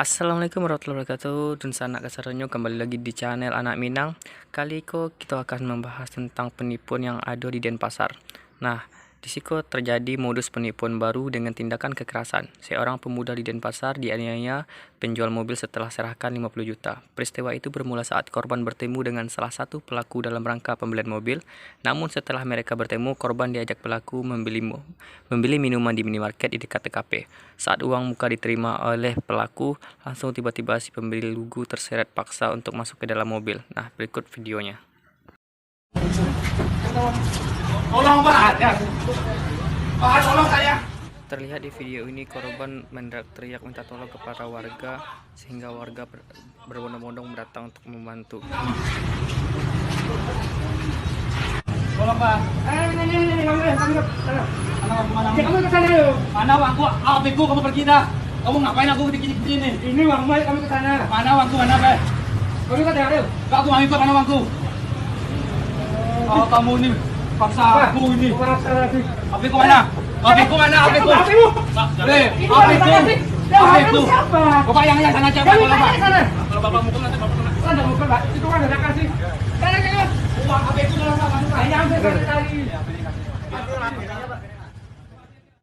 Assalamualaikum warahmatullahi wabarakatuh. Dan sanak kasaranyo kembali lagi di channel Anak Minang. Kali ini kita akan membahas tentang penipuan yang ada di Denpasar. Nah, di sini terjadi modus penipuan baru dengan tindakan kekerasan. Seorang pemuda di Denpasar dianiaya penjual mobil setelah serahkan 50 juta. Peristiwa itu bermula saat korban bertemu dengan salah satu pelaku dalam rangka pembelian mobil. Namun setelah mereka bertemu, korban diajak pelaku membeli minuman di minimarket di dekat TKP. Saat uang muka diterima oleh pelaku, langsung tiba-tiba si pembeli lugu terseret paksa untuk masuk ke dalam mobil. Nah, berikut videonya. Tolong Pak, ya. Pak, tolong saya. Terlihat di video ini korban teriak minta tolong kepada warga sehingga warga berbondong-bondong datang untuk membantu. Tolong Pak. Ini, kamu ke sana yuk. Mana uangku? HP-ku kamu pergi dah. Kamu ngapain aku begini? Ini uangmu, kamu ke sana. Mana uangku, mana Pak? Kamu ke sana yuk. Aku mau ikut, mana uangku? Oh, kamu ini paksa aku ini. HP-ku mana? HP-ku mana? HP-ku. HP-ku. HP-ku. Bapak yang sana aja, Pak.